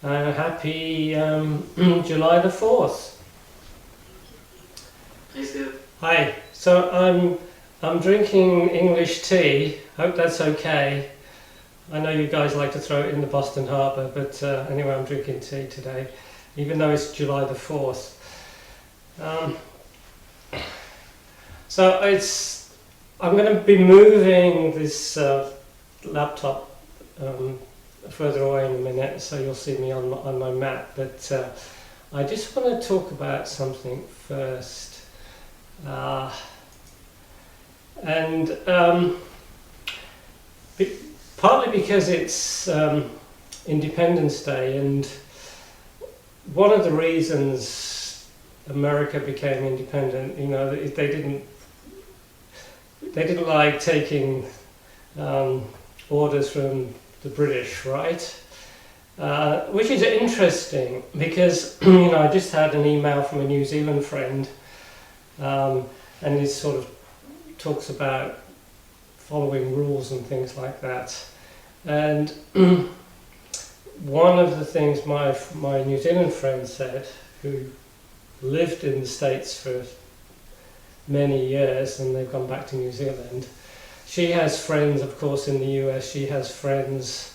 Happy July the 4th. Hi. So I'm drinking English tea. Hope that's okay. I know you guys like to throw it in the Boston Harbour, but anyway, I'm drinking tea today, even though it's July the 4th. I'm going to be moving this laptop further away in a minute, so you'll see me on my mat. But I just want to talk about something first, partly because it's Independence Day, and one of the reasons America became independent, they didn't like taking orders from the British, right? Which is interesting because I just had an email from a New Zealand friend, and he sort of talks about following rules and things like that. And one of the things my New Zealand friend said, who lived in the States for many years and they've gone back to New Zealand, she has friends, of course, in the US. She has friends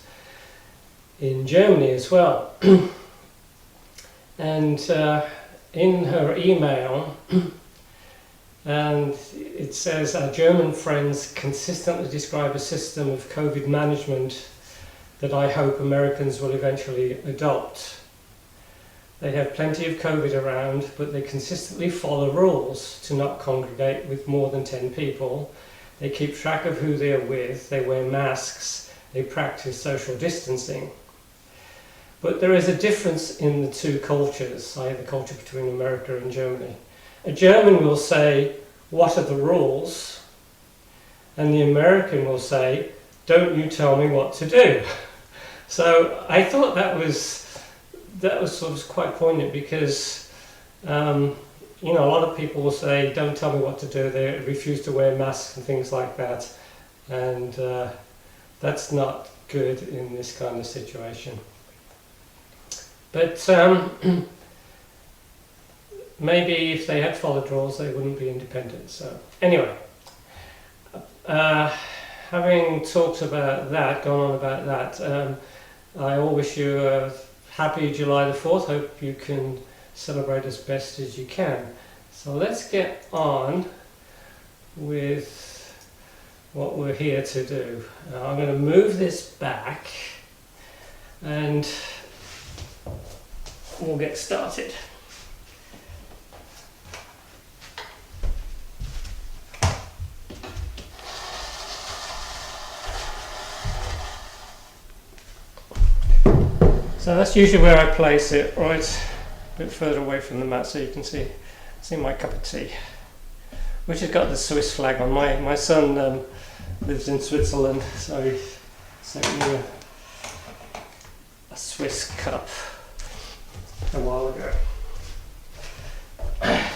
in Germany as well. And in her email, and it says, our German friends consistently describe a system of COVID management that I hope Americans will eventually adopt. They have plenty of COVID around, but they consistently follow rules to not congregate with more than 10 people. They keep track of who they are with, they wear masks, they practice social distancing. But there is a difference in the two cultures, i.e. the culture between America and Germany. A German will say, what are the rules? And the American will say, don't you tell me what to do. So I thought that was sort of quite poignant because a lot of people will say, don't tell me what to do. They refuse to wear masks and things like that. And that's not good in this kind of situation. But maybe if they had followed rules, they wouldn't be independent. So anyway, having talked about that, gone on about that, I all wish you a happy July the 4th. Hope you can celebrate as best as you can. So let's get on with what we're here to do. I'm going to move this back and we'll get started. So that's usually where I place it, right a bit further away from the mat so you can see my cup of tea, which has got the Swiss flag on. My son lives in Switzerland, so he sent me a Swiss cup a while ago. There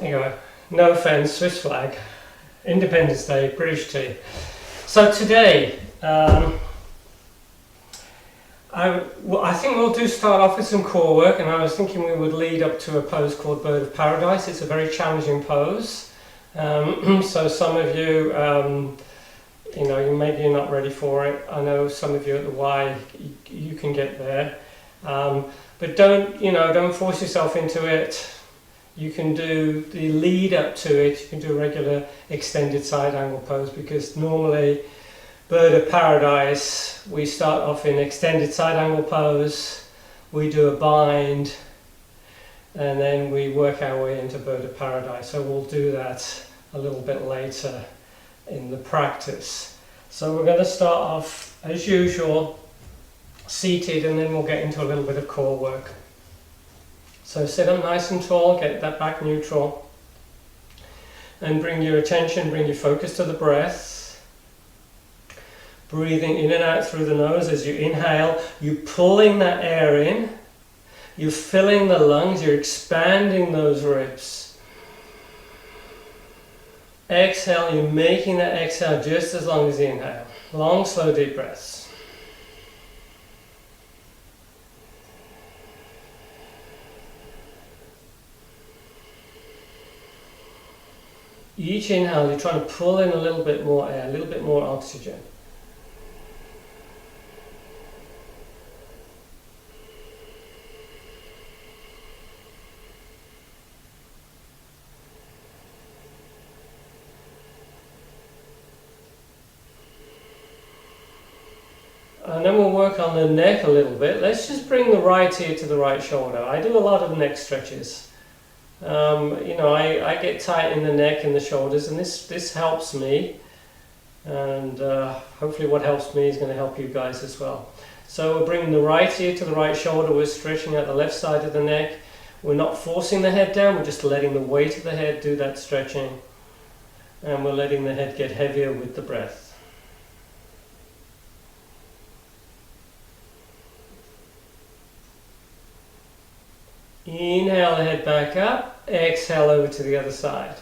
you go. No offence, Swiss flag, Independence Day, British tea. So today, I think we'll start off with some core work, and I was thinking we would lead up to a pose called Bird of Paradise. It's a very challenging pose, so some of you, maybe you're not ready for it. I know some of you at the Y, you can get there, but don't force yourself into it. You can do the lead up to it. You can do a regular extended side angle pose, because normally Bird of Paradise, we start off in extended side angle pose, we do a bind, and then we work our way into Bird of Paradise. So we'll do that a little bit later in the practice. So we're going to start off, as usual, seated, and then we'll get into a little bit of core work. So sit up nice and tall, get that back neutral, and bring your focus to the breath. Breathing in and out through the nose. As you inhale, you're pulling that air in, you're filling the lungs, you're expanding those ribs. Exhale, you're making that exhale just as long as the inhale. Long, slow, deep breaths. Each inhale, you're trying to pull in a little bit more air, a little bit more oxygen. And then we'll work on the neck a little bit. Let's just bring the right ear to the right shoulder. I do a lot of neck stretches. I get tight in the neck and the shoulders, and this helps me. And hopefully what helps me is going to help you guys as well. So we're bringing the right ear to the right shoulder. We're stretching out the left side of the neck. We're not forcing the head down. We're just letting the weight of the head do that stretching. And we're letting the head get heavier with the breath. Inhale the head back up, exhale over to the other side.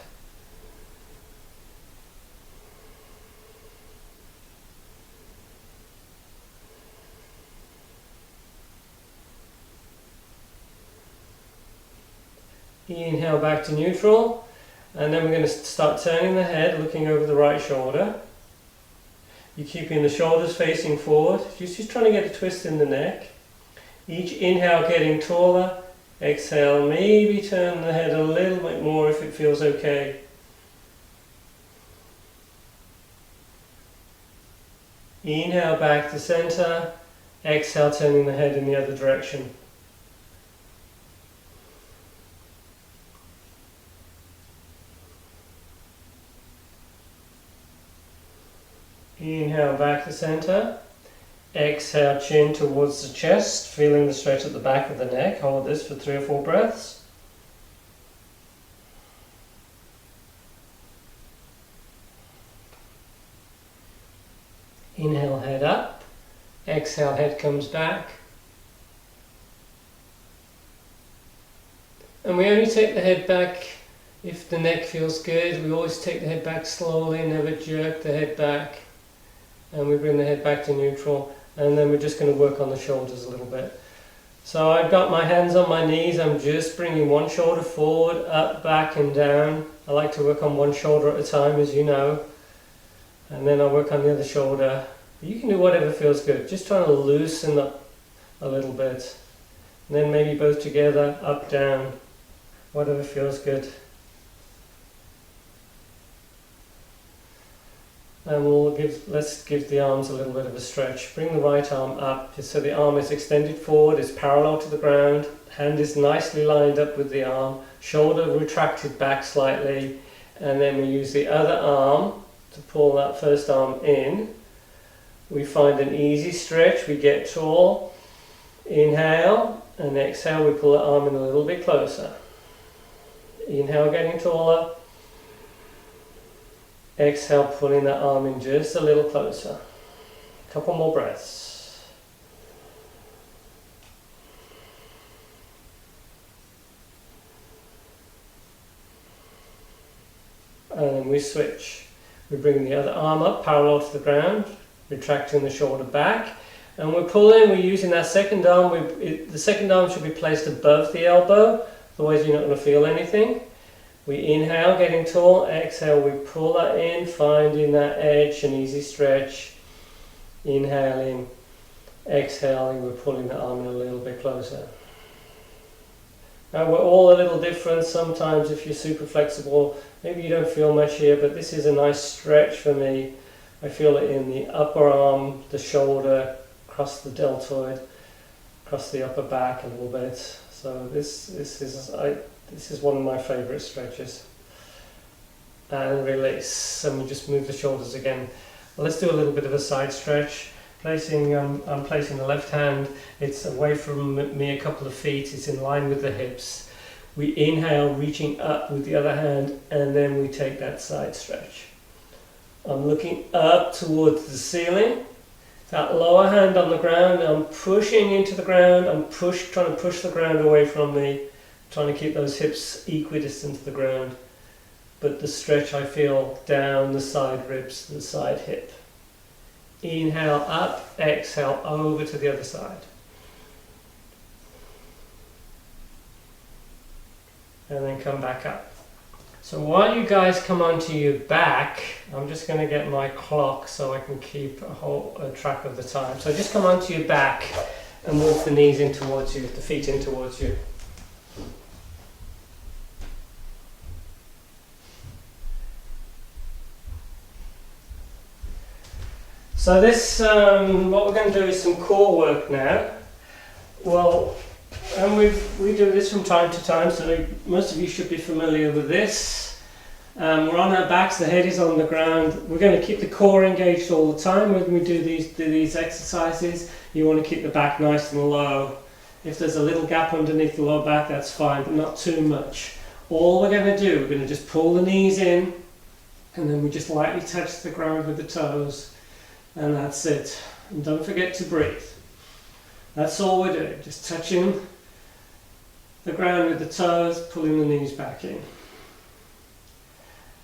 Inhale back to neutral, and then we're going to start turning the head, looking over the right shoulder. You're keeping the shoulders facing forward, just trying to get a twist in the neck. Each inhale getting taller. Exhale, maybe turn the head a little bit more if it feels okay. Inhale back to center. Exhale, turning the head in the other direction. Inhale back to center. Exhale, chin towards the chest, feeling the stretch at the back of the neck. Hold this for 3 or 4 breaths. Inhale, head up. Exhale, head comes back. And we only take the head back if the neck feels good. We always take the head back slowly, never jerk the head back. And we bring the head back to neutral. And then we're just going to work on the shoulders a little bit. So I've got my hands on my knees. I'm just bringing one shoulder forward, up, back and down. I like to work on one shoulder at a time, as you know. And then I'll work on the other shoulder. You can do whatever feels good. Just trying to loosen up a little bit. And then maybe both together, up, down. Whatever feels good. And let's give the arms a little bit of a stretch. Bring the right arm up just so the arm is extended forward, it's parallel to the ground, hand is nicely lined up with the arm, shoulder retracted back slightly, and then we use the other arm to pull that first arm in. We find an easy stretch, we get tall, inhale, and exhale, we pull the arm in a little bit closer. Inhale, getting taller. Exhale, pulling that arm in just a little closer. A couple more breaths. And then we switch. We bring the other arm up, parallel to the ground, retracting the shoulder back. And we're pulling, we're using that second arm. The second arm should be placed above the elbow, otherwise you're not going to feel anything. We inhale, getting tall, exhale, we pull that in, finding that edge, an easy stretch. Inhaling, exhaling, we're pulling the arm in a little bit closer. Now we're all a little different. Sometimes if you're super flexible, maybe you don't feel much here, but this is a nice stretch for me. I feel it in the upper arm, the shoulder, across the deltoid, across the upper back a little bit. So this is one of my favourite stretches. And release, and we just move the shoulders again. Well, let's do a little bit of a side stretch. I'm placing the left hand, it's away from me a couple of feet, it's in line with the hips. We inhale, reaching up with the other hand, and then we take that side stretch. I'm looking up towards the ceiling. That lower hand on the ground, I'm pushing into the ground, trying to push the ground away from me, trying to keep those hips equidistant to the ground. But the stretch I feel down the side ribs, the side hip. Inhale up, exhale over to the other side. And then come back up. So while you guys come onto your back, I'm just going to get my clock so I can keep a track of the time. So just come onto your back and walk the knees in towards you, the feet in towards you. So this, what we're going to do is some core work now. Well, and we do this from time to time, so most of you should be familiar with this. We're on our backs, the head is on the ground. We're going to keep the core engaged all the time when we do these exercises. You want to keep the back nice and low. If there's a little gap underneath the lower back, that's fine, but not too much. All we're going to do, we're going to just pull the knees in, and then we just lightly touch the ground with the toes, and that's it. And don't forget to breathe. That's all we're doing, just touching the ground with the toes, pulling the knees back in.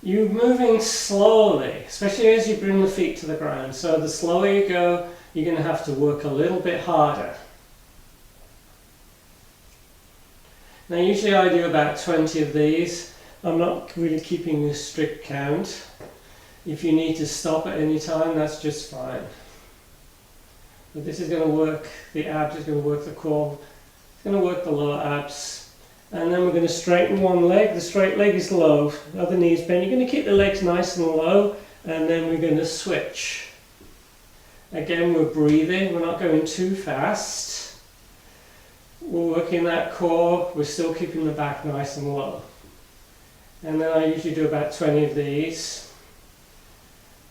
You're moving slowly, especially as you bring the feet to the ground. So the slower you go, you're going to have to work a little bit harder. Now usually I do about 20 of these. I'm not really keeping a strict count. If you need to stop at any time, that's just fine. But this is going to work the abs, it's going to work the core, it's going to work the lower abs. And then we're going to straighten one leg. The straight leg is low, the other knee is bent. You're going to keep the legs nice and low, and then we're going to switch. Again, we're breathing, we're not going too fast. We're working that core, we're still keeping the back nice and low. And then I usually do about 20 of these.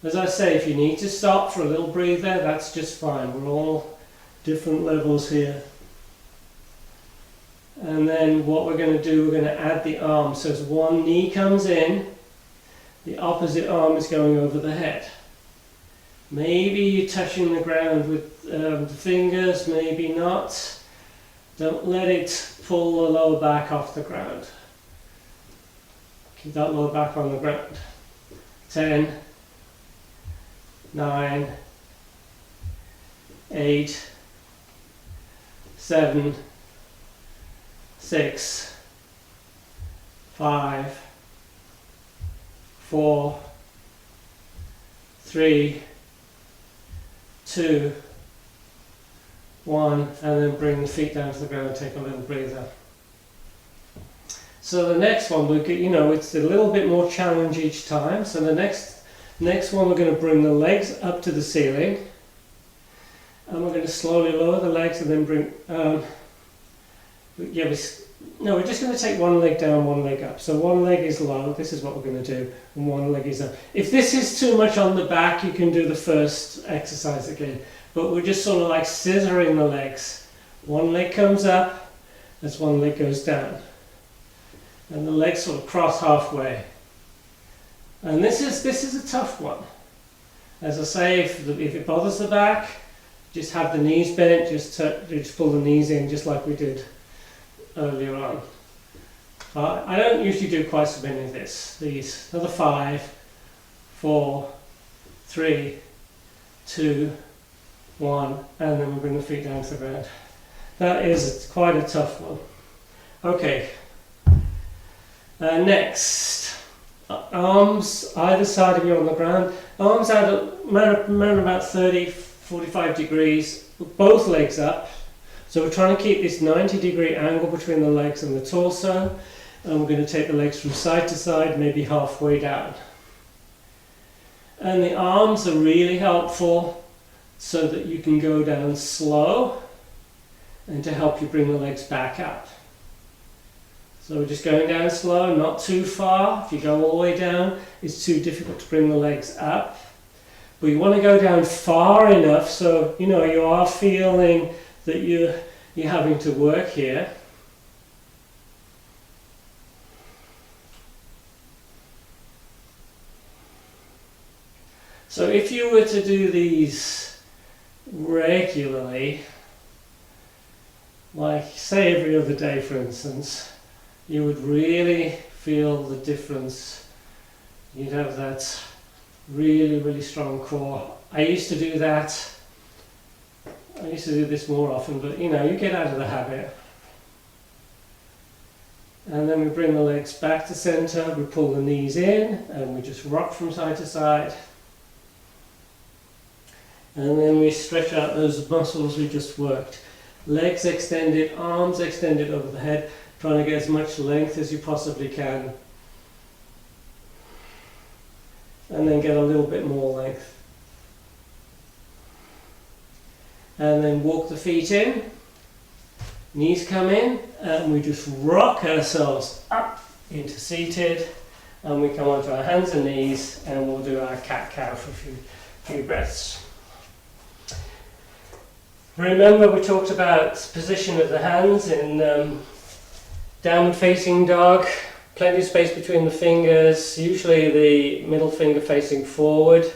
As I say, if you need to stop for a little breather, that's just fine. We're all different levels here. And then what we're going to do, we're going to add the arm. So as one knee comes in, the opposite arm is going over the head. Maybe you're touching the ground with the fingers, maybe not. Don't let it pull the lower back off the ground. Keep that lower back on the ground. 10, 9, 8, 7, 6, 5, 4, 3, 2, 1, and then bring the feet down to the ground and take a little breather. So the next one, it's a little bit more challenge each time. So the next one, we're going to bring the legs up to the ceiling, and we're going to slowly lower the legs and then bring. We're just going to take one leg down, one leg up. So one leg is low. This is what we're going to do, and one leg is up. If this is too much on the back, you can do the first exercise again. But we're just sort of like scissoring the legs. One leg comes up as one leg goes down. And the legs sort of cross halfway. And this is a tough one. As I say, if it bothers the back, just have the knees bent, just pull the knees in just like we did earlier on. I don't usually do quite so many of these. Another 5, 4, 3, 2, 1, and then we bring the feet down to the ground. That is quite a tough one. Okay. Next, arms either side of you on the ground. Arms out around about 30, 45 degrees, both legs up. So we're trying to keep this 90-degree angle between the legs and the torso. And we're going to take the legs from side to side, maybe halfway down. And the arms are really helpful so that you can go down slow and to help you bring the legs back up. So we're just going down slow, not too far. If you go all the way down, it's too difficult to bring the legs up. But you want to go down far enough so you are feeling that you're having to work here. So if you were to do these regularly, like say every other day for instance, you would really feel the difference. You'd have that really, really strong core. I used to do that. I used to do this more often, but you get out of the habit. And then we bring the legs back to center, we pull the knees in, and we just rock from side to side. And then we stretch out those muscles we just worked. Legs extended, arms extended over the head, trying to get as much length as you possibly can. And then get a little bit more length. And then walk the feet in. Knees come in, and we just rock ourselves up into seated, and we come onto our hands and knees, and we'll do our cat-cow for a few breaths. Remember, we talked about position of the hands in downward facing dog, plenty of space between the fingers, usually the middle finger facing forward.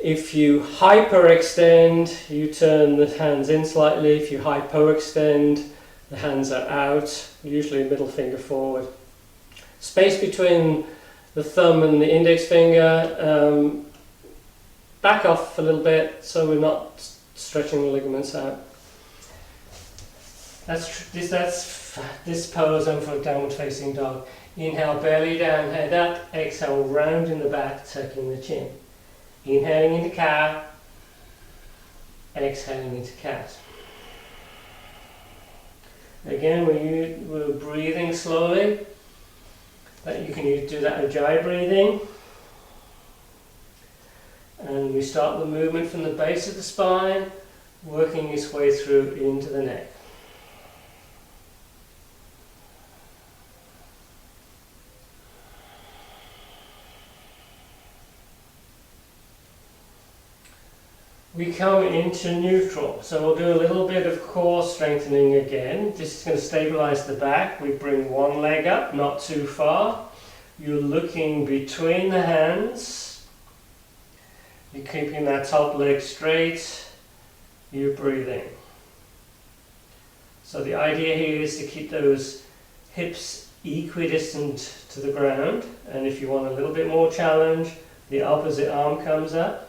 If you hyperextend, you turn the hands in slightly. If you hypoextend, the hands are out, usually middle finger forward. Space between the thumb and the index finger, back off a little bit so we're not stretching the ligaments out. That's this pose and for downward facing dog. Inhale, belly down, head up. Exhale, round in the back, tucking the chin. Inhaling into cow, exhaling into cat. Again, we're breathing slowly. You can do that Ujjayi breathing. And we start the movement from the base of the spine, working its way through into the neck. We come into neutral, so we'll do a little bit of core strengthening again. This is going to stabilize the back. We bring one leg up, not too far. You're looking between the hands. You're keeping that top leg straight. You're breathing. So the idea here is to keep those hips equidistant to the ground. And if you want a little bit more challenge, the opposite arm comes up.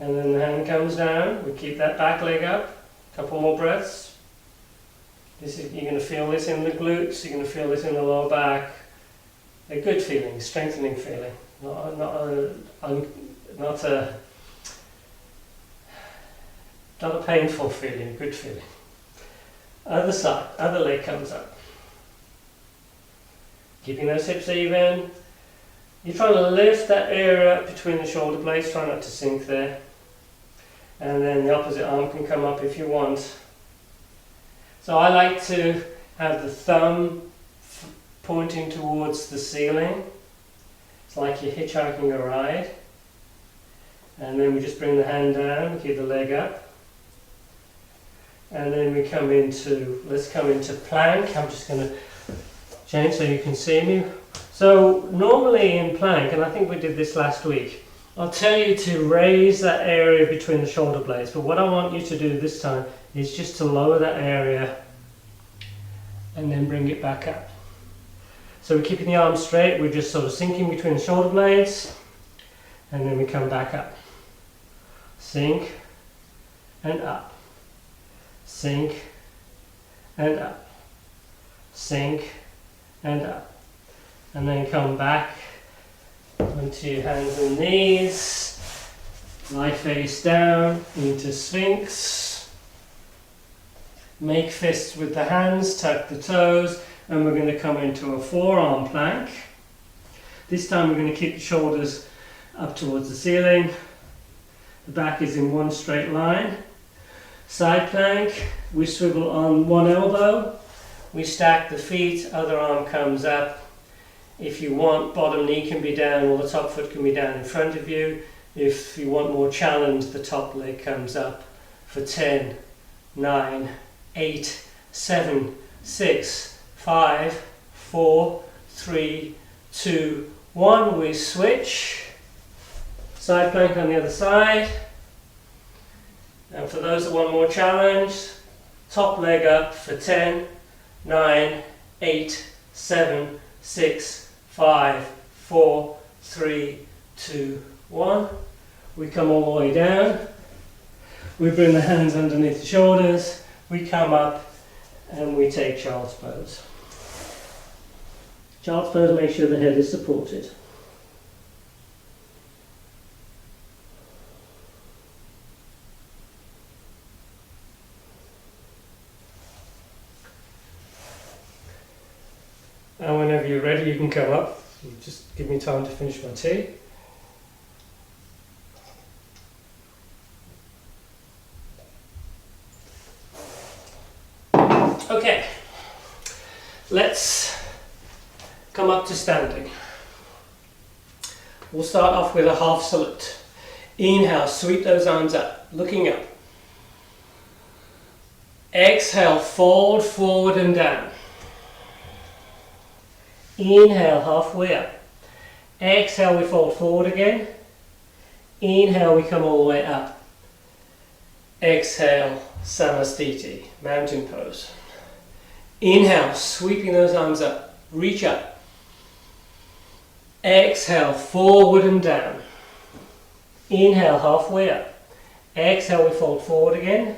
And then the hand comes down, we keep that back leg up, a couple more breaths. You're going to feel this in the glutes, you're going to feel this in the lower back. A good feeling, strengthening feeling, not a painful feeling, a good feeling. Other side, other leg comes up. Keeping those hips even. You're trying to lift that area up between the shoulder blades, try not to sink there. And then the opposite arm can come up if you want. So I like to have the thumb pointing towards the ceiling. It's like you're hitchhiking a ride. And then we just bring the hand down, keep the leg up. And then let's come into plank. I'm just going to change so you can see me. So normally in plank, and I think we did this last week, I'll tell you to raise that area between the shoulder blades, but what I want you to do this time is just to lower that area and then bring it back up. So we're keeping the arms straight, we're just sort of sinking between the shoulder blades, and then we come back up. Sink and up. Sink and up. Sink and up. And then come back onto your hands and knees, lie face down into Sphinx. Make fists with the hands, tuck the toes, and we're going to come into a forearm plank. This time we're going to keep the shoulders up towards the ceiling. The back is in one straight line. Side plank, we swivel on one elbow, we stack the feet, other arm comes up. If you want, bottom knee can be down or the top foot can be down in front of you. If you want more challenge, the top leg comes up for 10, 9, 8, 7, 6, 5, 4, 3, 2, 1. We switch. Side plank on the other side. And for those that want more challenge, top leg up for 10, 9, 8, 7, 6, 5, 4, 3, 2, 1. We come all the way down. We bring the hands underneath the shoulders, we come up and we take child's pose. Child's pose, make sure the head is supported. And whenever you're ready, you can come up. You just give me time to finish my tea. Okay, let's come up to standing. We'll start off with a half salute. Inhale, sweep those arms up, looking up. Exhale, fold forward and down. Inhale, halfway up. Exhale, we fold forward again. Inhale, we come all the way up. Exhale, Samastiti, mountain pose. Inhale, sweeping those arms up, reach up. Exhale, forward and down. Inhale, halfway up. Exhale, we fold forward again.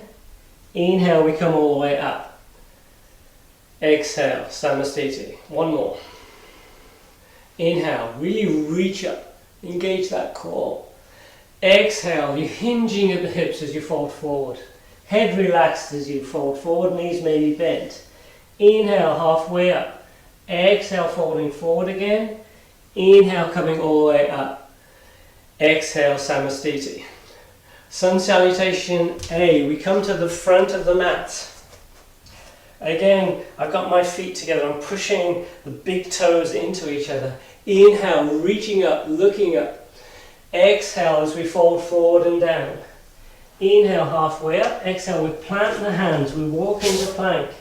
Inhale, we come all the way up. Exhale, Samastiti. One more. Inhale, really reach up, engage that core. Exhale, you're hinging at the hips as you fold forward. Head relaxed as you fold forward, knees may be bent. Inhale, halfway up. Exhale, folding forward again. Inhale, coming all the way up. Exhale, Samastiti. Sun salutation A. We come to the front of the mat. Again, I've got my feet together. I'm pushing the big toes into each other. Inhale, reaching up, looking up. Exhale as we fold forward and down. Inhale, halfway up. Exhale, we plant the hands. We walk into plank.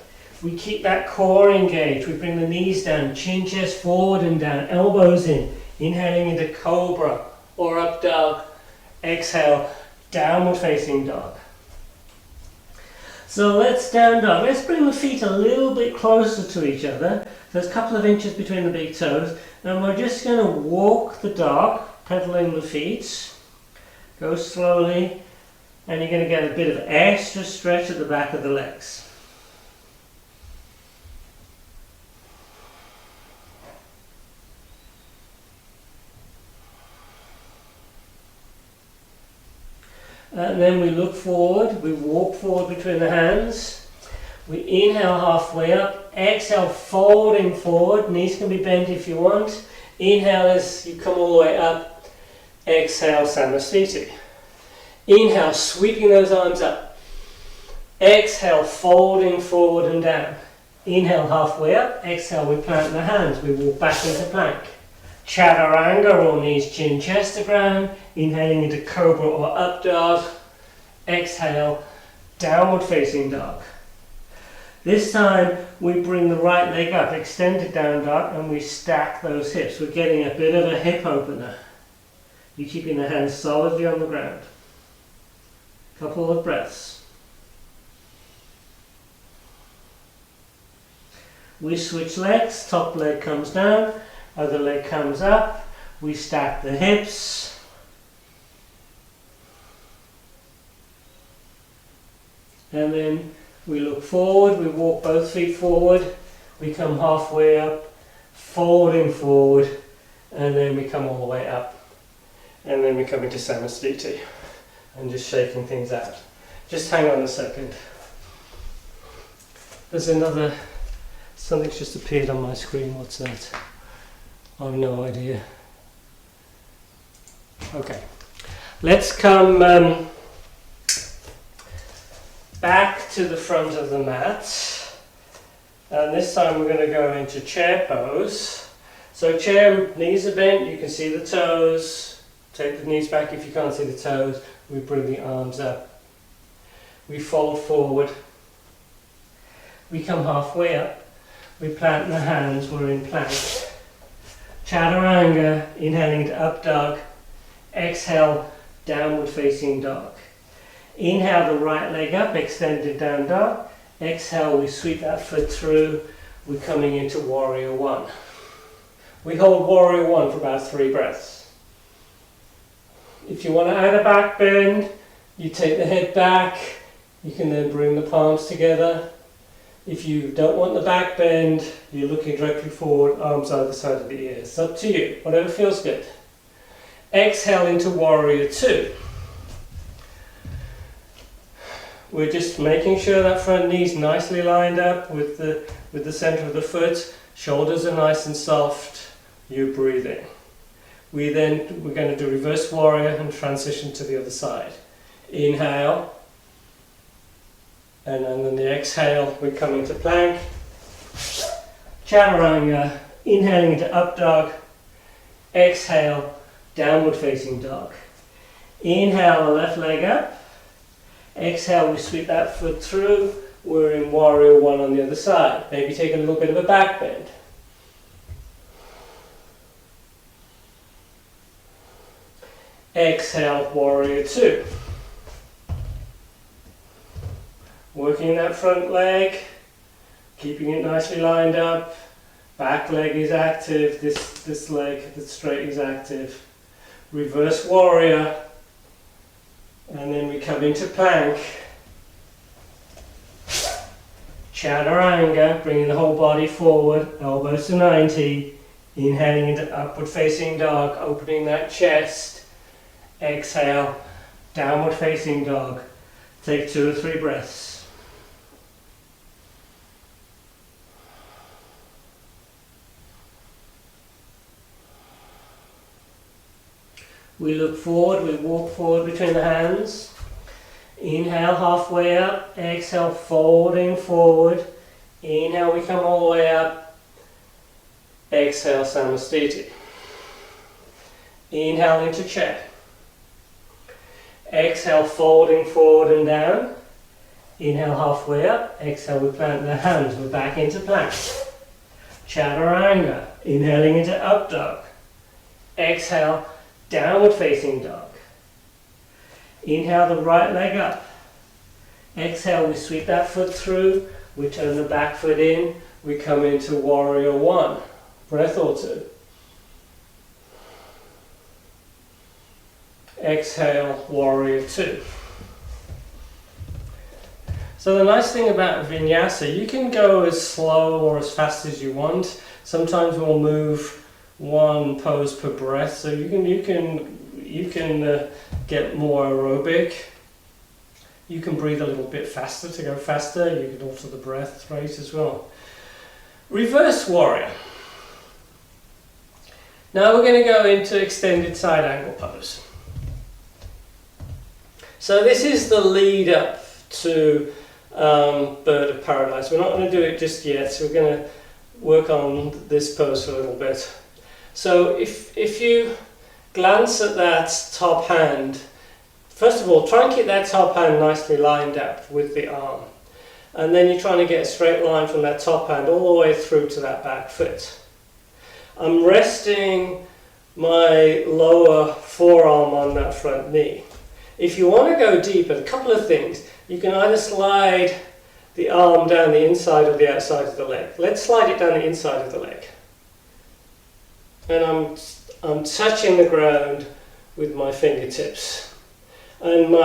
We keep that core engaged. We bring the knees down, chin, chest forward and down, elbows in. Inhaling into cobra or up dog. Exhale, downward facing dog. So let's down dog. Let's bring the feet a little bit closer to each other. There's a couple of inches between the big toes. And we're just going to walk the dog, pedaling the feet. Go slowly. And you're going to get a bit of extra stretch at the back of the legs. And then we look forward, we walk forward between the hands. We inhale halfway up, exhale folding forward, knees can be bent if you want. Inhale as you come all the way up, exhale Samastiti. Inhale, sweeping those arms up. Exhale, folding forward and down. Inhale halfway up, exhale we plant the hands, we walk back into plank. Chaturanga or knees chin chest to ground. Inhaling into cobra or up dog. Exhale, downward facing dog. This time we bring the right leg up, extended down dog, and we stack those hips. We're getting a bit of a hip opener. You're keeping the hands solidly on the ground. Couple of breaths. We switch legs, top leg comes down. Other leg comes up, we stack the hips. And then we look forward, we walk both feet forward, we come halfway up, folding forward, and then we come all the way up. And then we come into Samastiti, and just shaking things out. Just hang on a second. There's something's just appeared on my screen, what's that? I have no idea. Okay, let's come back to the front of the mat, and this time we're going to go into chair pose. So chair, knees are bent, you can see the toes. Take the knees back if you can't see the toes. We bring the arms up. We fold forward. We come halfway up. We plant the hands, we're in plank. Chaturanga, inhaling to up dog. Exhale, downward facing dog. Inhale the right leg up, extended down dog. Exhale, we sweep that foot through. We're coming into warrior one. We hold warrior one for about 3 breaths. If you want to add a back bend, You take the head back, you can then bring the palms together. If you don't want the back bend, you're looking directly forward, arms either side of the ears. It's up to you, whatever feels good. Exhale into Warrior Two. We're just making sure that front knee's nicely lined up with the center of the foot. Shoulders are nice and soft. You're breathing. We're going to do Reverse Warrior and transition to the other side. Inhale. And then on the exhale, we come into plank. Chaturanga. Inhaling into Up Dog. Exhale, Downward Facing Dog. Inhale, the left leg up. Exhale, we sweep that foot through. We're in Warrior One on the other side. Maybe take a little bit of a back bend. Exhale, Warrior Two. Working that front leg, keeping it nicely lined up. Back leg is active, this leg that's straight is active. Reverse Warrior. And then we come into plank. Chaturanga, bringing the whole body forward, elbows to 90. Inhaling into Upward Facing Dog, opening that chest. Exhale, Downward Facing Dog. Take 2 or 3 breaths. We look forward, we walk forward between the hands. Inhale, halfway up. Exhale, folding forward. Inhale, we come all the way up. Exhale, Samastiti. Inhale into chair. Exhale, folding forward and down. Inhale, halfway up. Exhale, we plant the hands. We're back into plank. Chaturanga. Inhaling into Up Dog. Exhale, Downward Facing Dog. Inhale, the right leg up. Exhale, we sweep that foot through. We turn the back foot in. We come into Warrior One. Breath or two. Exhale, Warrior Two. So the nice thing about Vinyasa, you can go as slow or as fast as you want. Sometimes we'll move one pose per breath, so you can get more aerobic. You can breathe a little bit faster to go faster. You can alter the breath rate as well. Reverse Warrior. Now we're going to go into extended side angle pose. So this is the lead up to Bird of Paradise. We're not going to do it just yet, so we're going to work on this pose for a little bit. So if you glance at that top hand, first of all, try and keep that top hand nicely lined up with the arm. And then you're trying to get a straight line from that top hand all the way through to that back foot. I'm resting my lower forearm on that front knee. If you want to go deeper, a couple of things. You can either slide the arm down the inside or the outside of the leg. Let's slide it down the inside of the leg. And I'm touching the ground with my fingertips. And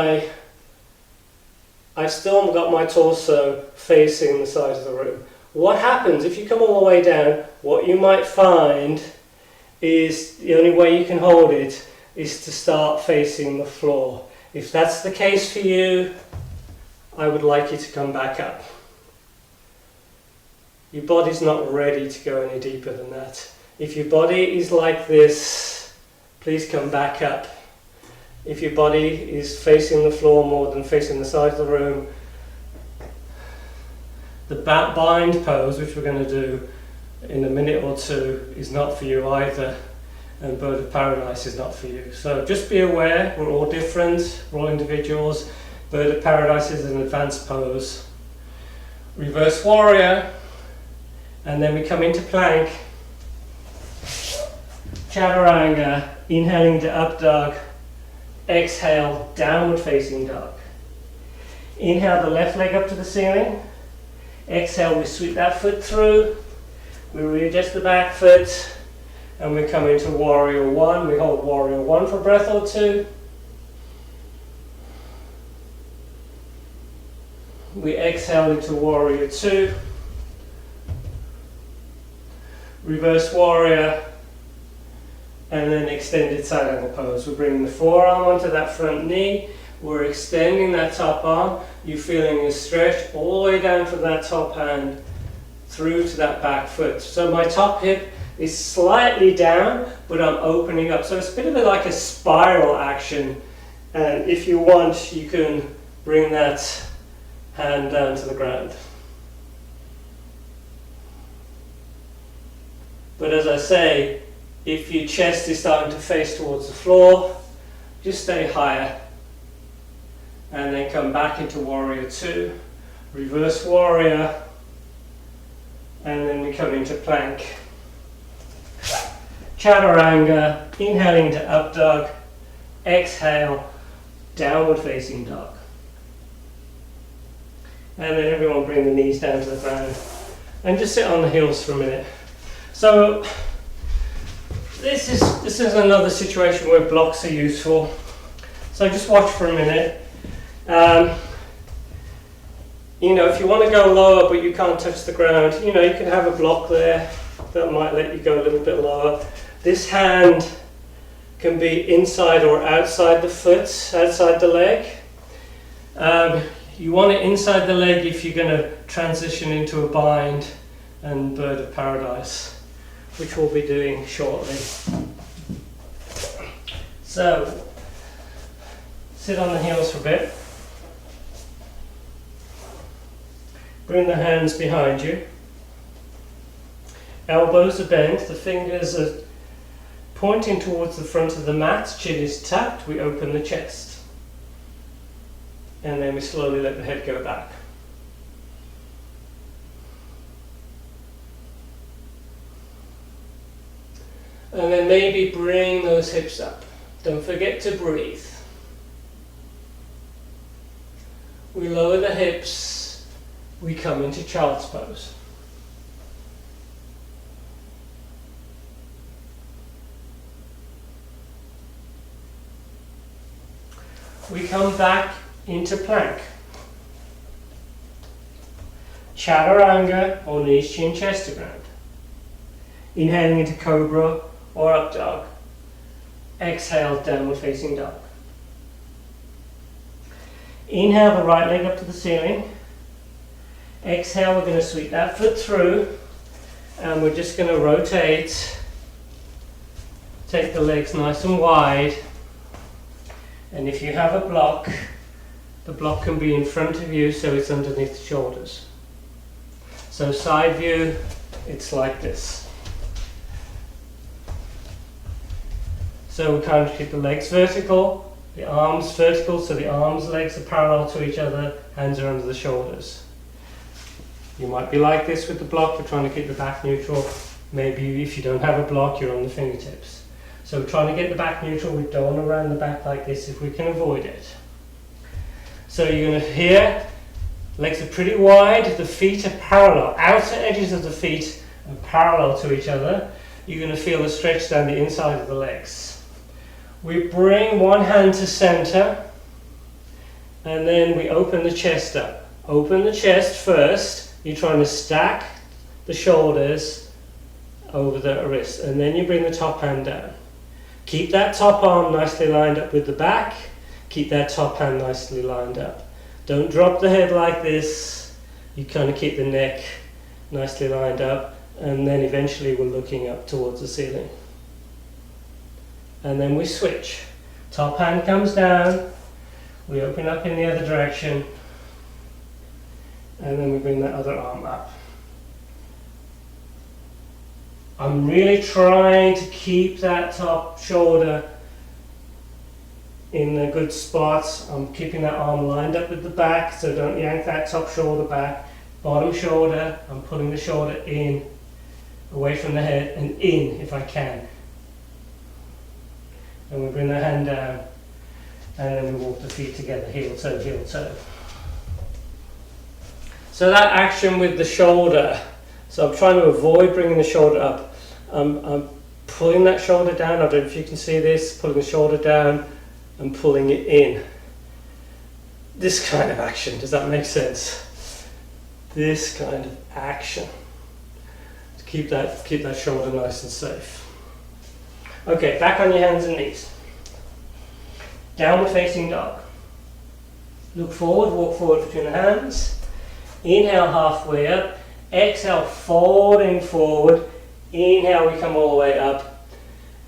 I've still got my torso facing the side of the room. What happens if you come all the way down, what you might find is the only way you can hold it is to start facing the floor. If that's the case for you, I would like you to come back up. Your body's not ready to go any deeper than that. If your body is like this, please come back up. If your body is facing the floor more than facing the side of the room, the back bind pose, which we're going to do in a minute or two, is not for you either, and Bird of Paradise is not for you. So just be aware, we're all different, we're all individuals. Bird of Paradise is an advanced pose. Reverse Warrior, and then we come into plank. Chaturanga, inhaling to Up Dog. Exhale, Downward Facing Dog. Inhale the left leg up to the ceiling. Exhale, we sweep that foot through. We readjust the back foot. And we come into Warrior One. We hold Warrior One for a breath or two. We exhale into warrior two, reverse warrior, and then extended side angle pose. We're bringing the forearm onto that front knee, we're extending that top arm, you're feeling a stretch all the way down from that top hand through to that back foot. So my top hip is slightly down, but I'm opening up. So it's a bit of like a spiral action, and if you want, you can bring that hand down to the ground. But as I say, if your chest is starting to face towards the floor, just stay higher. And then come back into warrior two, reverse warrior, and then we come into plank. Chaturanga, inhaling to up dog, exhale, downward facing dog. And then everyone bring the knees down to the ground and just sit on the heels for a minute. So this is another situation where blocks are useful. So just watch for a minute. You know, if you want to go lower but you can't touch the ground, you know, you can have a block there that might let you go a little bit lower. This hand can be inside or outside the foot, outside the leg. You want it inside the leg if you're going to transition into a bind and bird of paradise, which we'll be doing shortly. So, sit on the heels for a bit. Bring the hands behind you. Elbows are bent, the fingers are pointing towards the front of the mat, chin is tapped, we open the chest. And then we slowly let the head go back. And then maybe bring those hips up. Don't forget to breathe. We lower the hips, we come into child's pose. We come back into plank. Chaturanga or knees, chin, chest to ground. Inhaling into cobra or up dog. Exhale, downward facing dog. Inhale the right leg up to the ceiling. Exhale, we're going to sweep that foot through and we're just going to rotate. Take the legs nice and wide. And if you have a block, the block can be in front of you so it's underneath the shoulders. So side view, it's like this. So we kind of keep the legs vertical, the arms vertical, so the arms, legs are parallel to each other, hands are under the shoulders. You might be like this with the block, we're trying to keep the back neutral. Maybe if you don't have a block, you're on the fingertips. So we're trying to get the back neutral, we don't want to round the back like this if we can avoid it. So you're going to hear, legs are pretty wide, the feet are parallel, outer edges of the feet are parallel to each other. You're going to feel the stretch down the inside of the legs. We bring one hand to center and then we open the chest up. Open the chest first, you're trying to stack the shoulders over the wrist and then you bring the top hand down. Keep that top arm nicely lined up with the back. Keep that top hand nicely lined up. Don't drop the head like this. You kind of keep the neck nicely lined up and then eventually we're looking up towards the ceiling. And then we switch. Top hand comes down. We open up in the other direction. And then we bring that other arm up. I'm really trying to keep that top shoulder in a good spot. I'm keeping that arm lined up with the back, so don't yank that top shoulder back. Bottom shoulder, I'm pulling the shoulder in, away from the head, and in if I can. And we bring the hand down, and then we walk the feet together, heel toe, heel toe. So that action with the shoulder, so I'm trying to avoid bringing the shoulder up. I'm pulling that shoulder down, I don't know if you can see this, pulling the shoulder down and pulling it in. This kind of action, does that make sense? this kind of action to keep that shoulder nice and safe. Okay, back on your hands and knees. Downward facing dog. Look forward, walk forward between the hands. Inhale halfway up. Exhale, folding forward. Inhale, we come all the way up.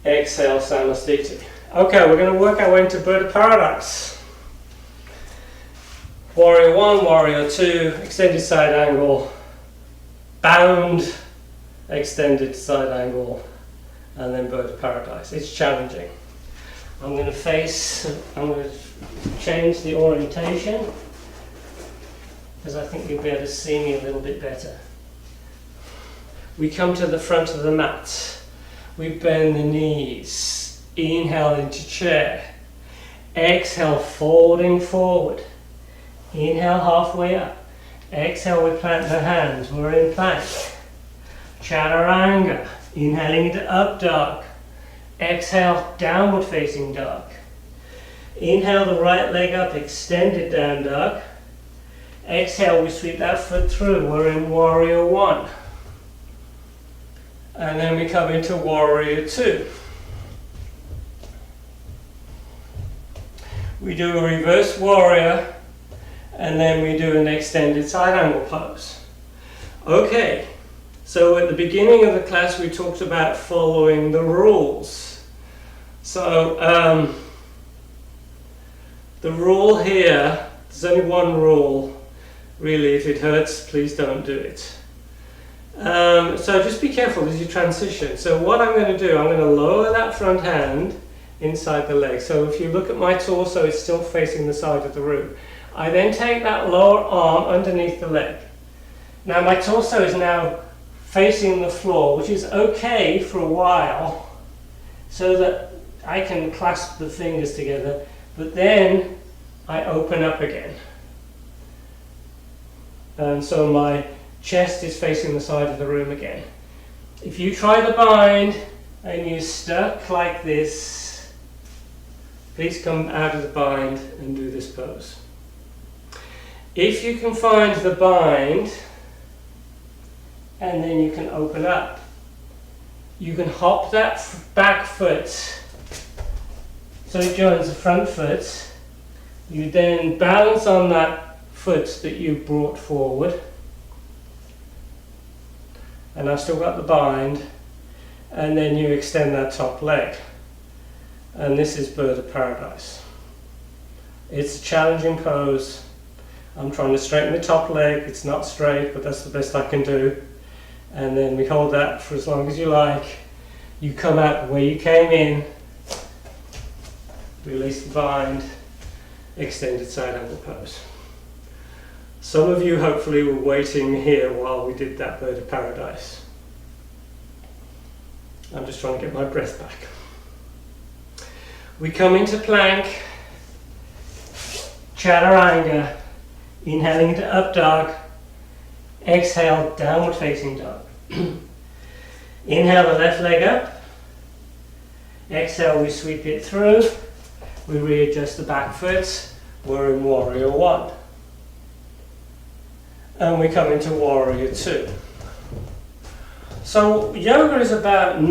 Exhale, Samasthiti. Okay, we're going to work our way into Bird of Paradise. Warrior 1, Warrior 2, extended side angle, bound, extended side angle, and then Bird of Paradise. It's challenging. I'm going to change the orientation because I think you'll be able to see me a little bit better. We come to the front of the mat. We bend the knees. Inhale into chair. Exhale, folding forward. Inhale, halfway up. Exhale, we plant the hands. We're in plank. Chaturanga. Inhaling into up dog. Exhale, downward facing dog. Inhale the right leg up, extended down dog. Exhale, we sweep that foot through. We're in Warrior 1. And then we come into Warrior 2. We do a reverse warrior, and then we do an extended side angle pose. Okay, so at the beginning of the class we talked about following the rules. So the rule here, there's only one rule, really. If it hurts, please don't do it. So just be careful as you transition. So what I'm going to do, I'm going to lower that front hand inside the leg. So if you look at my torso, it's still facing the side of the room. I then take that lower arm underneath the leg. Now my torso is now facing the floor, which is okay for a while, so that I can clasp the fingers together, but then I open up again. And so my chest is facing the side of the room again. If you try the bind and you're stuck like this, please come out of the bind and do this pose. If you can find the bind and then you can open up, you can hop that back foot so it joins the front foot. You then balance on that foot that you brought forward, and I've still got the bind, and then you extend that top leg, and this is Bird of Paradise. It's a challenging pose. I'm trying to straighten the top leg. It's not straight, but that's the best I can do. And then we hold that for as long as you like. You come out the way you came in, release the bind, extended side angle pose. Some of you hopefully were waiting here while we did that Bird of Paradise. I'm just trying to get my breath back. We come into plank, chaturanga, inhaling into up dog, exhale, downward facing dog. Inhale the left leg up, exhale, we sweep it through, we readjust the back foot, we're in Warrior 1. And we come into Warrior 2. So yoga is about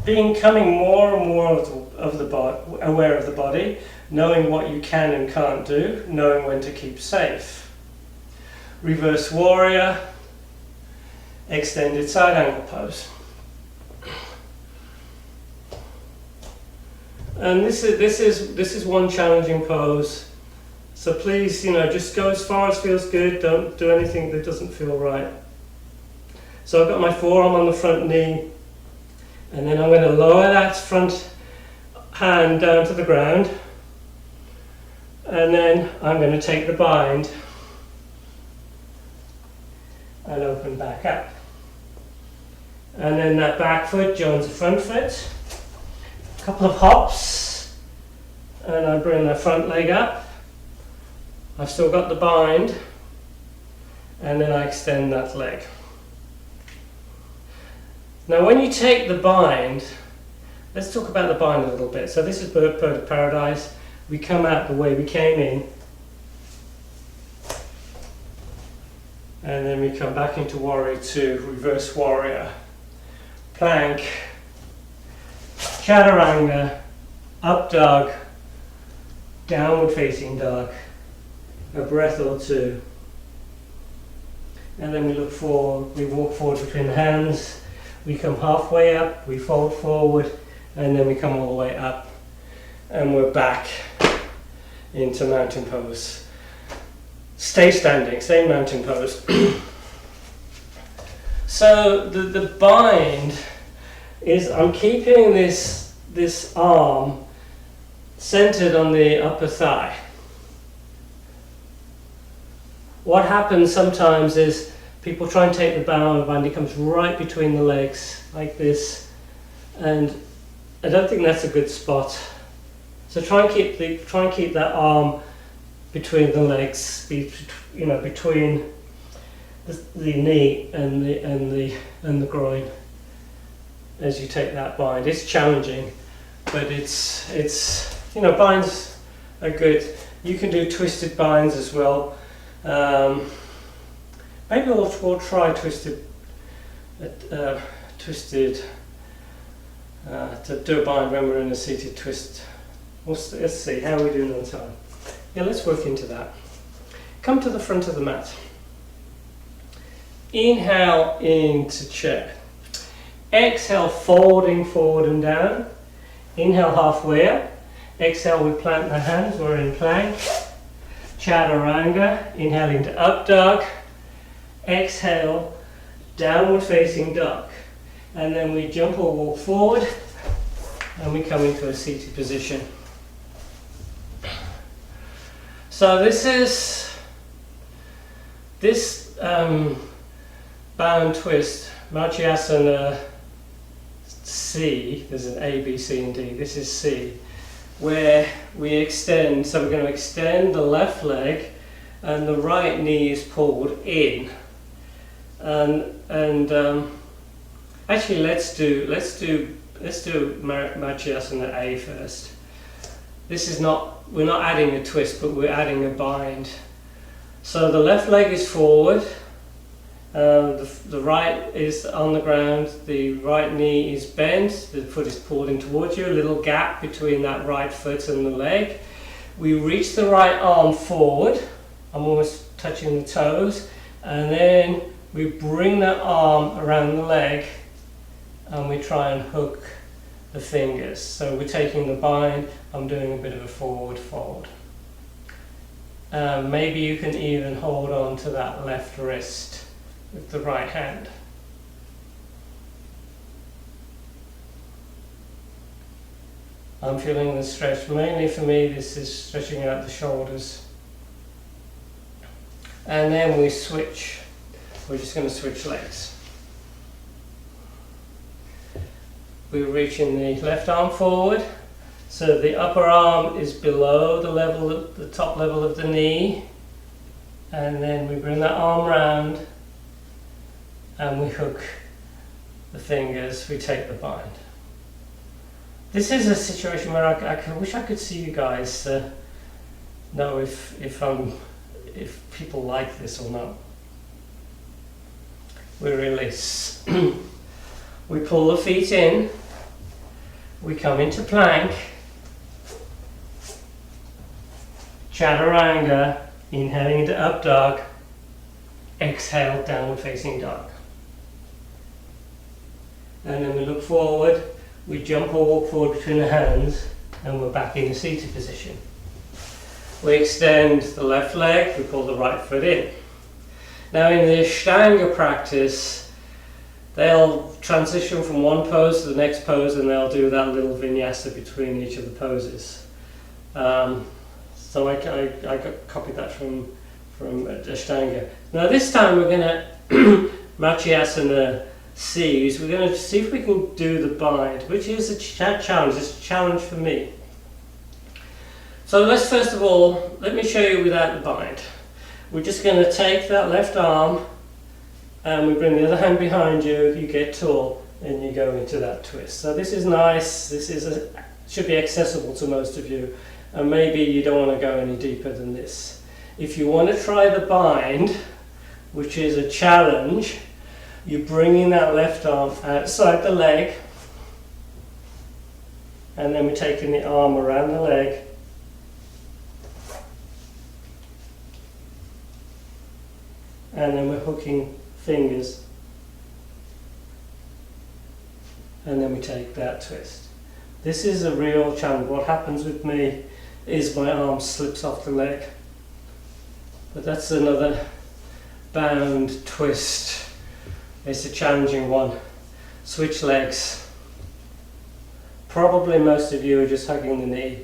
becoming more and more of the body, aware of the body, knowing what you can and can't do, knowing when to keep safe. Reverse warrior, extended side angle pose. And this is one challenging pose. So please, just go as far as feels good. Don't do anything that doesn't feel right. So I've got my forearm on the front knee, and then I'm going to lower that front hand down to the ground, and then I'm going to take the bind and open back up. And then that back foot joins the front foot. A couple of hops, and I bring the front leg up. I've still got the bind, and then I extend that leg. Now when you take the bind, let's talk about the bind a little bit. So this is Bird of Paradise. We come out the way we came in, And then we come back into warrior two, reverse warrior, plank, chaturanga, up dog, downward facing dog, a breath or two. And then we look forward, we walk forward between the hands, we come halfway up, we fold forward, and then we come all the way up. And we're back into mountain pose. Stay standing, stay in mountain pose. So the bind is, I'm keeping this arm centered on the upper thigh. What happens sometimes is people try and take the bind, it comes right between the legs like this, and I don't think that's a good spot. So try and keep that arm between the legs, between the knee and the groin as you take that bind. It's challenging, but it's binds are good. You can do twisted binds as well. Maybe we'll try twisted to do a bind when we're in a seated twist. Let's see, how are we doing on time? Yeah, let's work into that. Come to the front of the mat. Inhale into chair. Exhale, folding forward and down. Inhale, halfway up. Exhale, we plant the hands, we're in plank. Chaturanga, inhale into up dog. Exhale, downward facing dog. And then we jump or walk forward and we come into a seated position. So this bound twist, Dvijasana C, there's an A, B, C and D, this is C, where we extend, so we're going to extend the left leg and the right knee is pulled in. And actually let's do Dvijasana A first. This is not, we're not adding a twist, but we're adding a bind. So the left leg is forward, the right is on the ground, the right knee is bent, the foot is pulled in towards you, a little gap between that right foot and the leg. We reach the right arm forward, I'm almost touching the toes, and then we bring that arm around the leg and we try and hook the fingers. So we're taking the bind, I'm doing a bit of a forward fold. Maybe you can even hold on to that left wrist with the right hand. I'm feeling the stretch. Mainly for me, this is stretching out the shoulders. And then we switch. We're just going to switch legs. We're reaching the left arm forward, so the upper arm is below the top level of the knee, and then we bring that arm round and we hook the fingers, we take the bind. This is a situation where I wish I could see you guys know if people like this or not. We release. We pull the feet in, we come into plank, chaturanga, inhaling into up dog, exhale, downward facing dog. And then we look forward, we jump or walk forward between the hands, and we're back in a seated position. We extend the left leg, we pull the right foot in. Now in the Ashtanga practice, they'll transition from one pose to the next pose and they'll do that little vinyasa between each of the poses. So I copied that from Ashtanga. Now this time we're going to Dvijasana C, so we're going to see if we can do the bind, which is a challenge. It's a challenge for me. So let's first of all, let me show you without the bind. We're just going to take that left arm and we bring the other hand behind you, you get tall and you go into that twist. So this is nice, should be accessible to most of you, and maybe you don't want to go any deeper than this. If you want to try the bind, which is a challenge. You're bringing that left arm outside the leg, and then we're taking the arm around the leg, and then we're hooking fingers, and then we take that twist. This is a real challenge. What happens with me is my arm slips off the leg, but that's another bound twist. It's a challenging one. Switch legs. Probably most of you are just hugging the knee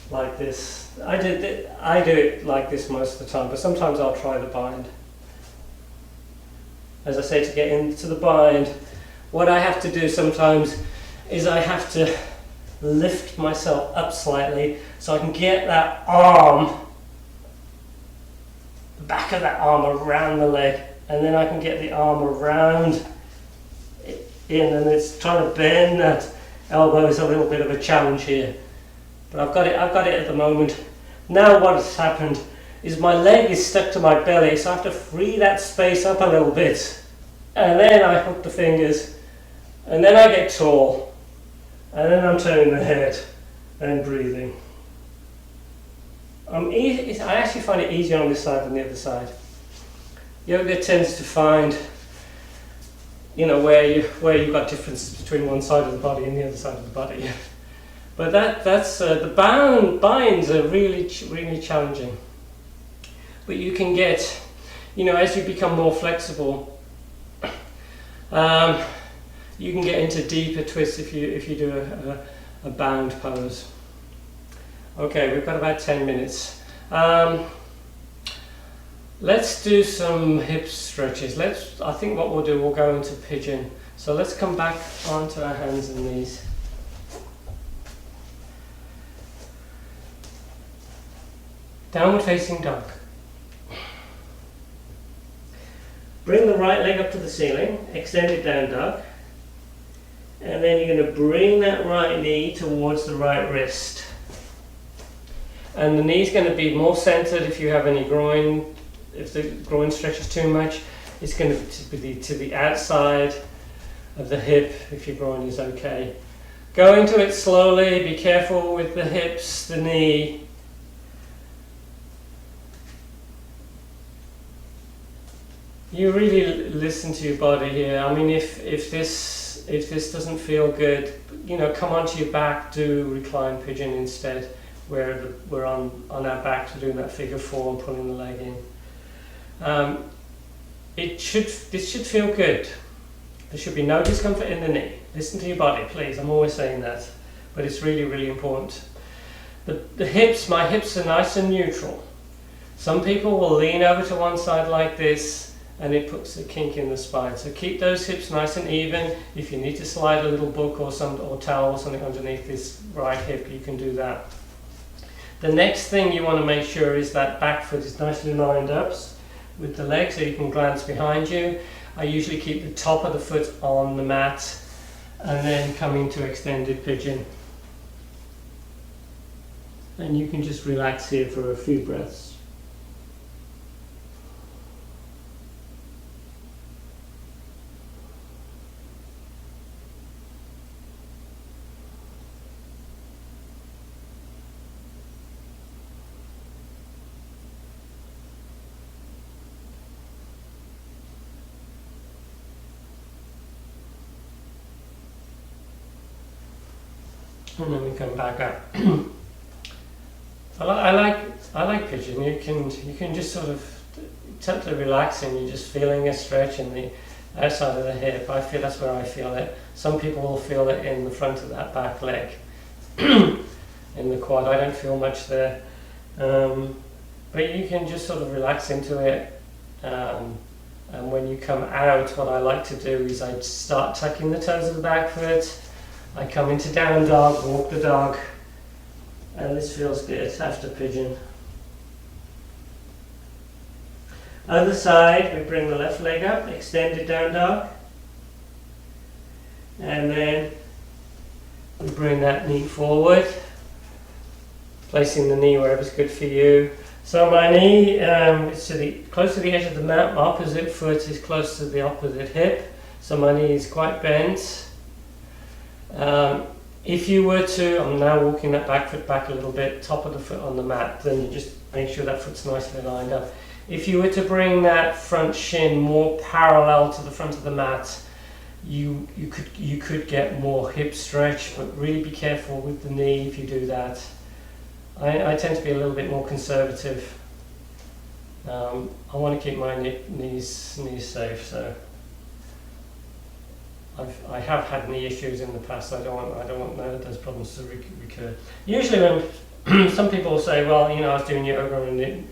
like this. I do it like this most of the time, but sometimes I'll try the bind. As I say, to get into the bind, what I have to do sometimes is I have to lift myself up slightly so I can get that arm, the back of that arm around the leg, and then I can get the arm around in, and it's trying to bend that elbow is a little bit of a challenge here. But I've got it at the moment. Now what has happened is my leg is stuck to my belly, so I have to free that space up a little bit. And then I hook the fingers, and then I get tall. And then I'm turning the head and breathing. I actually find it easier on this side than the other side. Yoga tends to find, where you've got differences between one side of the body and the other side of the body. But that's the binds are really challenging. But you can get, as you become more flexible, you can get into deeper twists if you do a bound pose. Okay, we've got about 10 minutes. Let's do some hip stretches. I think what we'll do, we'll go into pigeon. So let's come back onto our hands and knees. Downward facing dog. Bring the right leg up to the ceiling, extended down dog. And then you're going to bring that right knee towards the right wrist. And the knee's going to be more centered if you have any groin, if the groin stretches too much. It's going to be to the outside of the hip if your groin is okay. Go into it slowly, be careful with the hips, the knee. You really listen to your body here. I mean, if this doesn't feel good, come onto your back, do recline pigeon instead, where we're on our back to doing that figure 4 and pulling the leg in. This should feel good. There should be no discomfort in the knee. Listen to your body, please. I'm always saying that, but it's really, really important. The hips, my hips are nice and neutral. Some people will lean over to one side like this, and it puts a kink in the spine. So keep those hips nice and even. If you need to slide a little book or towel or something underneath this right hip, you can do that. The next thing you want to make sure is that back foot is nicely lined up with the leg, so you can glance behind you. I usually keep the top of the foot on the mat and then come into extended pigeon. And you can just relax here for a few breaths. And then we come back up. I like pigeon. You can just sort of totally relaxing. You're just feeling a stretch in the outside of the hip. I feel that's where I feel it. Some people will feel it in the front of that back leg, in the quad. I don't feel much there, but you can just sort of relax into it. And when you come out, what I like to do is I start tucking the toes of the back foot. I come into down dog, walk the dog, and this feels good after pigeon. Other side, we bring the left leg up, extended down dog, and then we bring that knee forward, placing the knee wherever's good for you. So my knee is close to the edge of the mat. My opposite foot is close to the opposite hip. So my knee is quite bent. If you were to, I'm now walking that back foot back a little bit, top of the foot on the mat, then you just make sure that foot's nicely lined up. If you were to bring that front shin more parallel to the front of the mat, you could get more hip stretch, but really be careful with the knee if you do that. I tend to be a little bit more conservative. I want to keep my knees safe, so I have had knee issues in the past. I don't want those problems to recur. Usually when some people say, well, you know, I was doing yoga and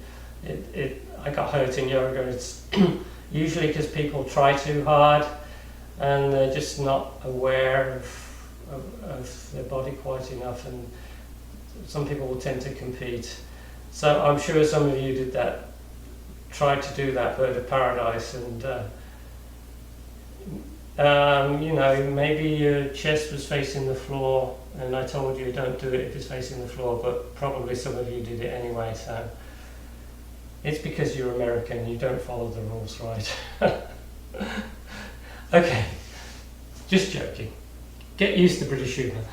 I got hurt in yoga, it's usually because people try too hard and they're just not aware of their body quite enough, and some people will tend to compete. So I'm sure some of you did that, tried to do that bird of paradise, and you know, maybe your chest was facing the floor and I told you don't do it if it's facing the floor, but probably some of you did it anyway, so it's because you're American, you don't follow the rules, right? Okay, just joking. Get used to British humour.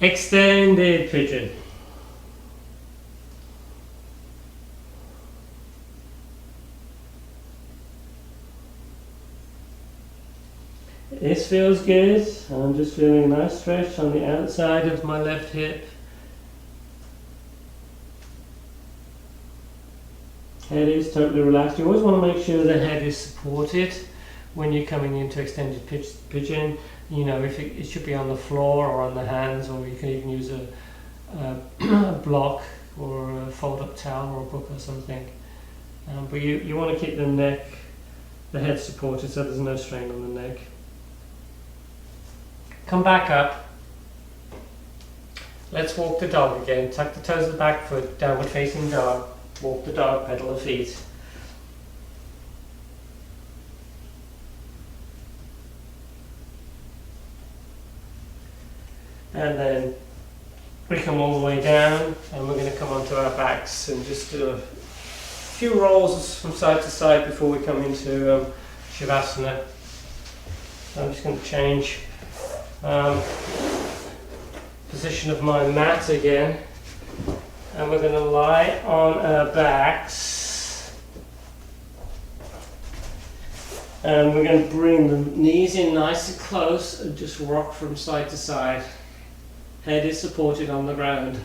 Extended pigeon. This feels good. I'm just feeling a nice stretch on the outside of my left hip. Head is totally relaxed. You always want to make sure the head is supported when you're coming into extended pigeon. You know, if it should be on the floor or on the hands, or you can even use a block or a fold-up towel or a book or something. But you want to keep the head supported so there's no strain on the neck. Come back up. Let's walk the dog again. Tuck the toes of the back foot, downward facing dog. Walk the dog, pedal the feet. And then we come all the way down, and we're going to come onto our backs and just do a few rolls from side to side before we come into Shavasana. So I'm just going to change position of my mat again, and we're going to lie on our backs, and we're going to bring the knees in nice and close and just rock from side to side. Head is supported on the ground.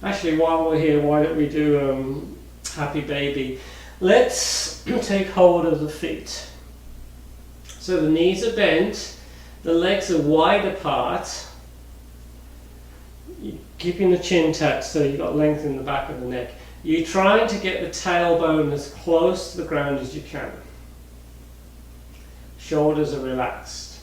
Actually, while we're here, why don't we do Happy Baby? Let's take hold of the feet. So the knees are bent, the legs are wide apart. You're keeping the chin tucked so you've got length in the back of the neck. You're trying to get the tailbone as close to the ground as you can. Shoulders are relaxed.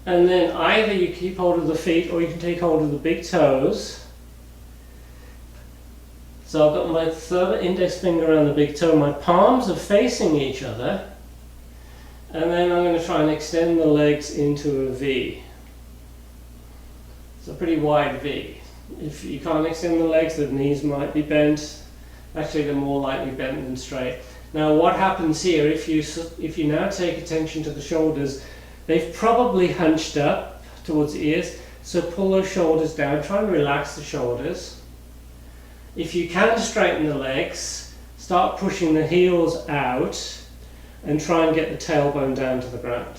And then either you keep hold of the feet or you can take hold of the big toes. So I've got my thumb and index finger around the big toe. My palms are facing each other. And then I'm going to try and extend the legs into a V. It's a pretty wide V. If you can't extend the legs, the knees might be bent. Actually, they're more likely bent than straight. Now what happens here, if you now take attention to the shoulders, they've probably hunched up towards the ears, so pull those shoulders down, try and relax the shoulders. If you can straighten the legs, start pushing the heels out and try and get the tailbone down to the ground.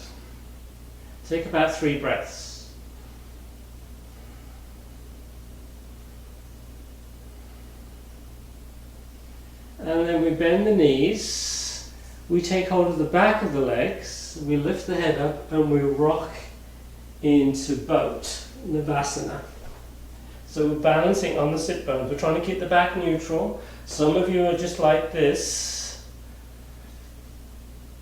Take about 3 breaths. And then we bend the knees, we take hold of the back of the legs, we lift the head up and we rock into boat, Navasana. So we're balancing on the sit bones. We're trying to keep the back neutral. Some of you are just like this.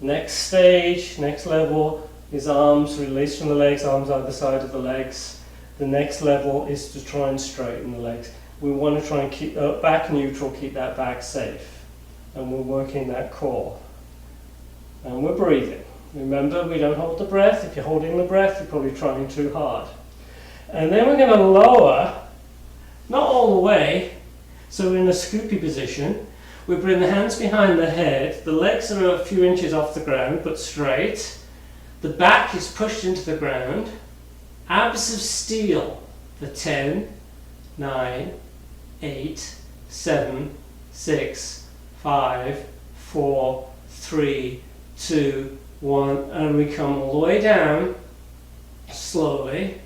Next stage, next level is arms released from the legs, arms either side of the legs. The next level is to try and straighten the legs. We want to try and keep back neutral, keep that back safe. And we're working that core. And we're breathing. Remember, we don't hold the breath. If you're holding the breath, you're probably trying too hard. And then we're going to lower all the way, so we're in a scoopy position. We bring the hands behind the head, the legs are a few inches off the ground but straight, the back is pushed into the ground, abs of steel for 10, 9, 8, 7, 6, 5, 4, 3, 2, 1, and we come all the way down slowly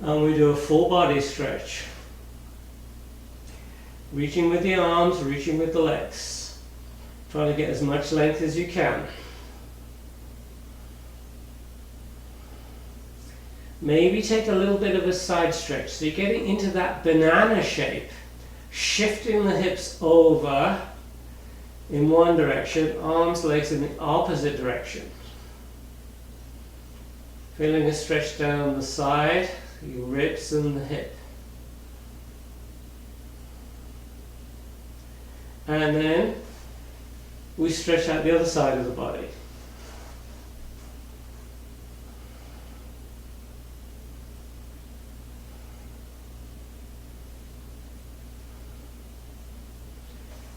and we do a full body stretch. Reaching with the arms, reaching with the legs. Trying to get as much length as you can. Maybe take a little bit of a side stretch. So you're getting into that banana shape. Shifting the hips over in one direction, arms, legs in the opposite direction. Feeling a stretch down the side, your ribs and the hip. And then we stretch out the other side of the body.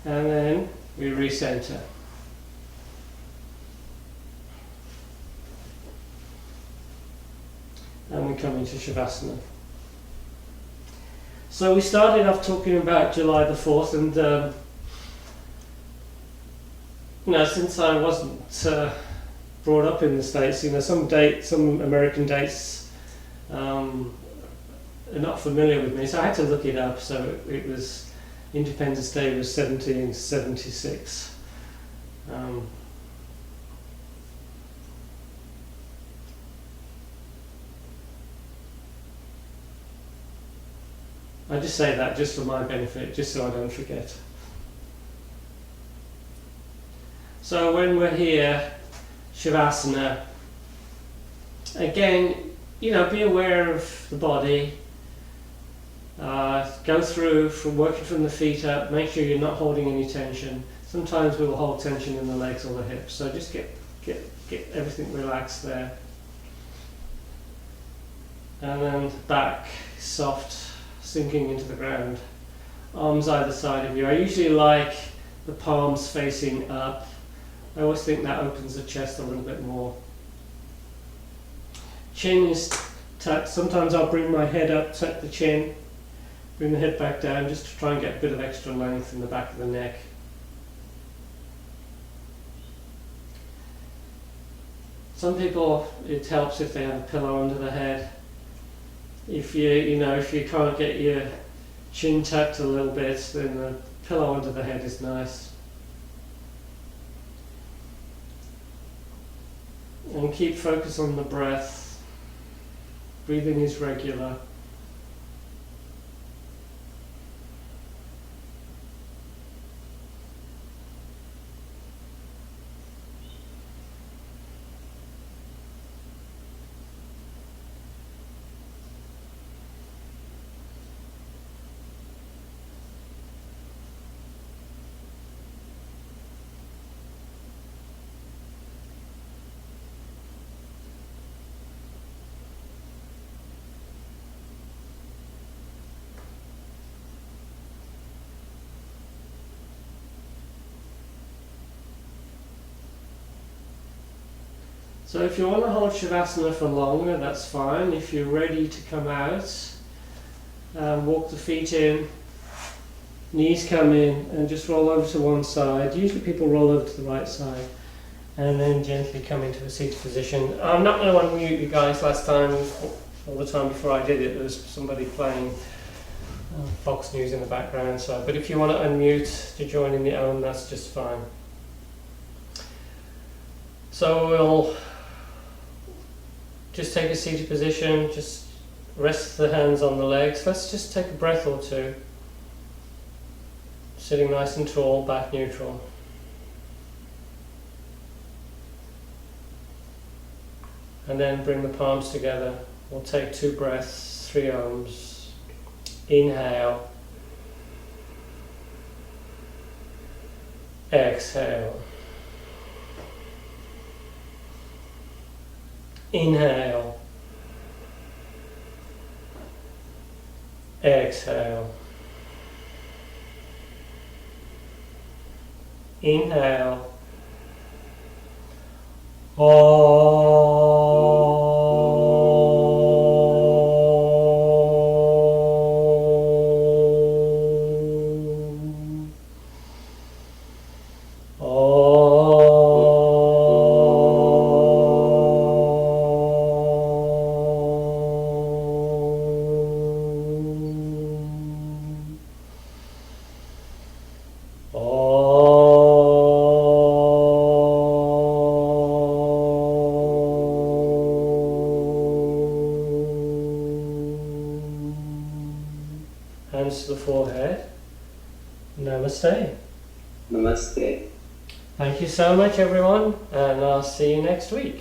And then we recenter. And we come into Shavasana. So we started off talking about July the 4th, and since I wasn't brought up in the States, some American dates are not familiar with me, so I had to look it up. So it was Independence Day was 1776. I just say that just for my benefit, just so I don't forget. So when we're here, Shavasana, again, be aware of the body. Go through from working from the feet up, make sure you're not holding any tension. Sometimes we'll hold tension in the legs or the hips, so just get everything relaxed there. And then back, soft, sinking into the ground. Arms either side of you. I usually like the palms facing up. I always think that opens the chest a little bit more. Chin is tucked. Sometimes I'll bring my head up, tuck the chin, bring the head back down just to try and get a bit of extra length in the back of the neck. Some people, it helps if they have a pillow under the head. If you can't get your chin tucked a little bit, then the pillow under the head is nice. And keep focus on the breath. Breathing is regular. So if you want to hold Shavasana for longer, that's fine. If you're ready to come out, walk the feet in, knees come in, and just roll over to one side. Usually people roll over to the right side, and then gently come into a seated position. I'm not going to unmute you guys. Last time, all the time before I did it, there was somebody playing Fox News in the background. But if you want to unmute to join in your own, that's just fine. So we'll just take a seated position, just rest the hands on the legs. Let's just take a breath or two. Sitting nice and tall, back neutral. And then bring the palms together. We'll take 2 breaths, 3 arms. Inhale. Exhale. Inhale. Exhale. Inhale. Hands to the forehead. Namaste. Namaste. Thank you so much, everyone, and I'll see you next week.